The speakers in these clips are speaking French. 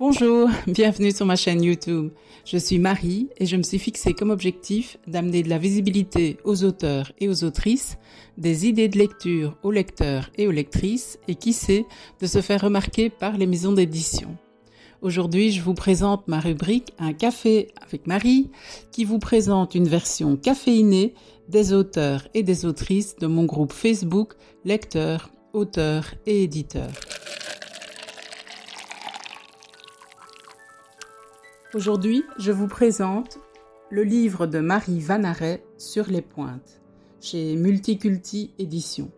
Bonjour, bienvenue sur ma chaîne YouTube. Je suis Marie et je me suis fixé comme objectif d'amener de la visibilité aux auteurs et aux autrices, des idées de lecture aux lecteurs et aux lectrices et qui sait, de se faire remarquer par les maisons d'édition. Aujourd'hui, je vous présente ma rubrique Un café avec Marie qui vous présente une version caféinée des auteurs et des autrices de mon groupe Facebook Lecteurs, auteurs et éditeurs. Aujourd'hui, je vous présente le livre de Marie Vanaret Sur les pointes, chez Multiculti Éditions.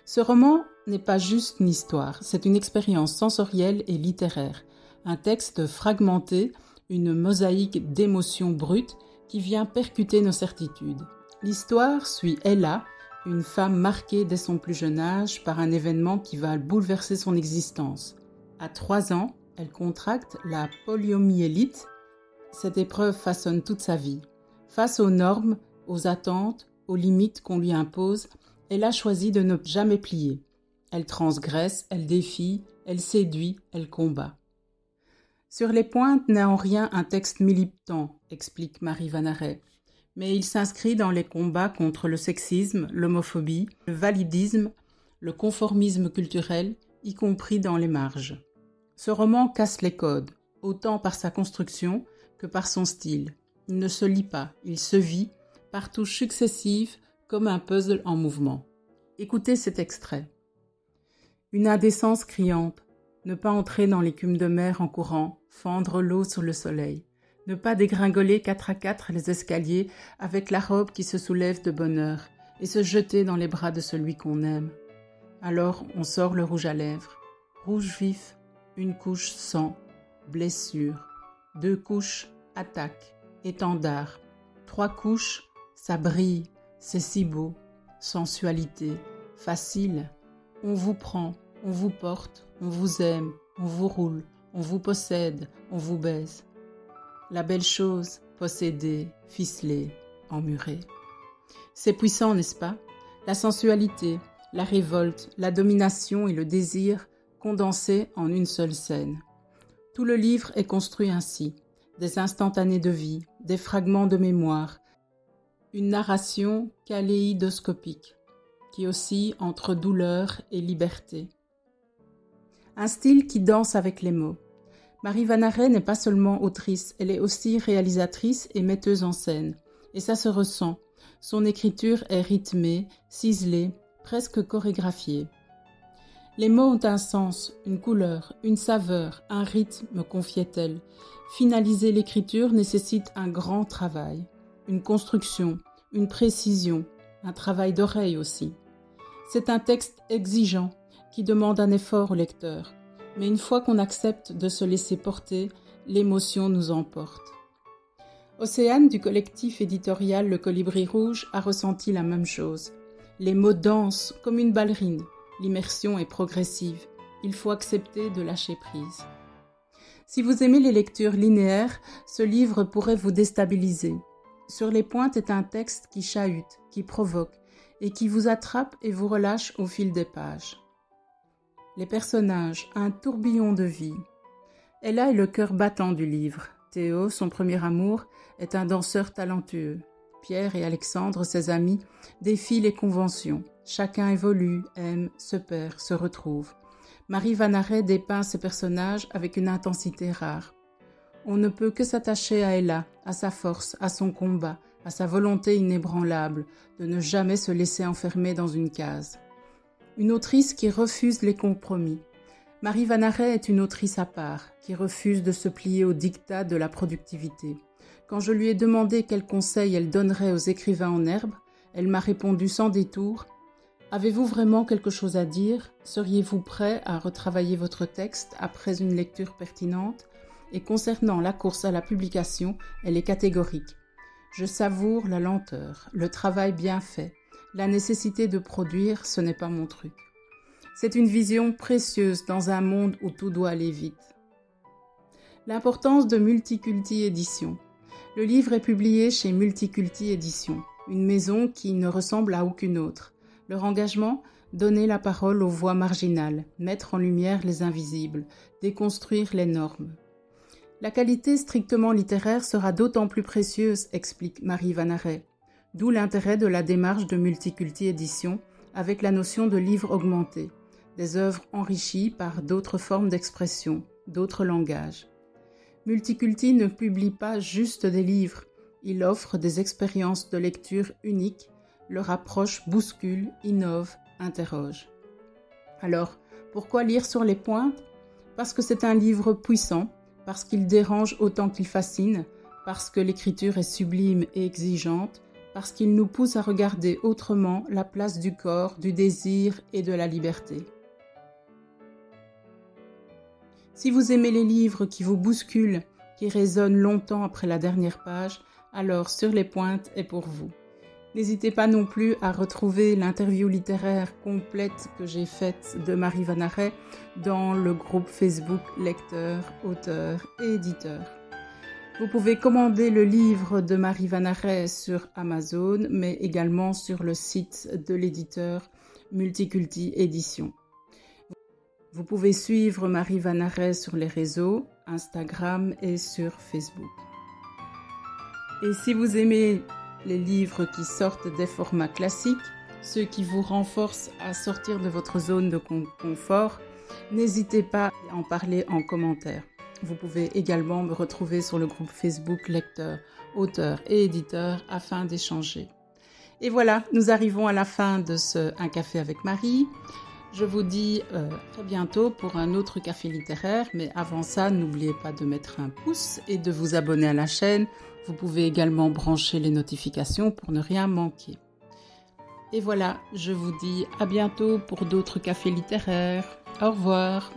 Ce roman n'est pas juste une histoire, c'est une expérience sensorielle et littéraire, un texte fragmenté, une mosaïque d'émotions brutes qui vient percuter nos certitudes. L'histoire suit Ella, une femme marquée dès son plus jeune âge par un événement qui va bouleverser son existence. À 3 ans, elle contracte la poliomyélite. Cette épreuve façonne toute sa vie. Face aux normes, aux attentes, aux limites qu'on lui impose, elle a choisi de ne jamais plier. Elle transgresse, elle défie, elle séduit, elle combat. Sur les pointes n'est en rien un texte militant, explique Marie Vanaret, mais il s'inscrit dans les combats contre le sexisme, l'homophobie, le validisme, le conformisme culturel, y compris dans les marges. Ce roman casse les codes, autant par sa construction que par son style. Il ne se lit pas, il se vit, par touches successives, comme un puzzle en mouvement. Écoutez cet extrait. Une indécence criante, ne pas entrer dans l'écume de mer en courant, fendre l'eau sur le soleil, ne pas dégringoler 4 à 4 les escaliers avec la robe qui se soulève de bonne heure et se jeter dans les bras de celui qu'on aime. Alors on sort le rouge à lèvres, rouge vif, une couche sang, blessure, 2 couches, attaque, étendard, 3 couches, ça brille, c'est si beau, sensualité, facile, on vous prend, on vous porte, on vous aime, on vous roule, on vous possède, on vous baise. La belle chose, possédée, ficelée, emmurée. C'est puissant, n'est-ce pas? La sensualité, la révolte, la domination et le désir condensés en une seule scène. Tout le livre est construit ainsi, des instantanés de vie, des fragments de mémoire, une narration kaléidoscopique qui oscille entre douleur et liberté. Un style qui danse avec les mots. Marie Vanaret n'est pas seulement autrice, elle est aussi réalisatrice et metteuse en scène. Et ça se ressent. Son écriture est rythmée, ciselée, presque chorégraphiée. Les mots ont un sens, une couleur, une saveur, un rythme, confiait-elle. Finaliser l'écriture nécessite un grand travail, une construction, une précision, un travail d'oreille aussi. C'est un texte exigeant qui demande un effort au lecteur, mais une fois qu'on accepte de se laisser porter, l'émotion nous emporte. Océane du collectif éditorial Le Colibri Rouge a ressenti la même chose. Les mots dansent comme une ballerine. L'immersion est progressive. Il faut accepter de lâcher prise. Si vous aimez les lectures linéaires, ce livre pourrait vous déstabiliser. Sur les pointes est un texte qui chahute, qui provoque et qui vous attrape et vous relâche au fil des pages. Les personnages, un tourbillon de vie. Ella est le cœur battant du livre. Théo, son premier amour, est un danseur talentueux. Pierre et Alexandre, ses amis, défient les conventions. Chacun évolue, aime, se perd, se retrouve. Marie Vanaret dépeint ses personnages avec une intensité rare. On ne peut que s'attacher à Ella, à sa force, à son combat, à sa volonté inébranlable de ne jamais se laisser enfermer dans une case. Une autrice qui refuse les compromis. Marie Vanaret est une autrice à part, qui refuse de se plier au diktat de la productivité. Quand je lui ai demandé quels conseils elle donnerait aux écrivains en herbe, elle m'a répondu sans détour « Avez-vous vraiment quelque chose à dire? Seriez-vous prêt à retravailler votre texte après une lecture pertinente ?» Et concernant la course à la publication, elle est catégorique. « Je savoure la lenteur, le travail bien fait. La nécessité de produire, ce n'est pas mon truc. » C'est une vision précieuse dans un monde où tout doit aller vite. L'importance de Multiculti Éditions. Le livre est publié chez Multiculti Éditions, une maison qui ne ressemble à aucune autre. Leur engagement, donner la parole aux voix marginales, mettre en lumière les invisibles, déconstruire les normes. La qualité strictement littéraire sera d'autant plus précieuse, explique Marie Vanaret, d'où l'intérêt de la démarche de Multiculti Éditions avec la notion de livre augmenté, des œuvres enrichies par d'autres formes d'expression, d'autres langages. Multiculti ne publie pas juste des livres, il offre des expériences de lecture uniques, leur approche bouscule, innove, interroge. Alors, pourquoi lire sur les pointes ? Parce que c'est un livre puissant, parce qu'il dérange autant qu'il fascine, parce que l'écriture est sublime et exigeante, parce qu'il nous pousse à regarder autrement la place du corps, du désir et de la liberté. Si vous aimez les livres qui vous bousculent, qui résonnent longtemps après la dernière page, alors Sur les pointes est pour vous. N'hésitez pas non plus à retrouver l'interview littéraire complète que j'ai faite de Marie Vanaret dans le groupe Facebook lecteurs, auteurs et éditeurs. Vous pouvez commander le livre de Marie Vanaret sur Amazon, mais également sur le site de l'éditeur Multiculti Éditions. Vous pouvez suivre Marie Vanaret sur les réseaux, Instagram et sur Facebook. Et si vous aimez les livres qui sortent des formats classiques, ceux qui vous renforcent à sortir de votre zone de confort, n'hésitez pas à en parler en commentaire. Vous pouvez également me retrouver sur le groupe Facebook lecteurs, auteurs et éditeurs afin d'échanger. Et voilà, nous arrivons à la fin de ce Un café avec Marie. Je vous dis à très bientôt pour un autre café littéraire, mais avant ça, n'oubliez pas de mettre un pouce et de vous abonner à la chaîne. Vous pouvez également brancher les notifications pour ne rien manquer. Et voilà, je vous dis à bientôt pour d'autres cafés littéraires. Au revoir.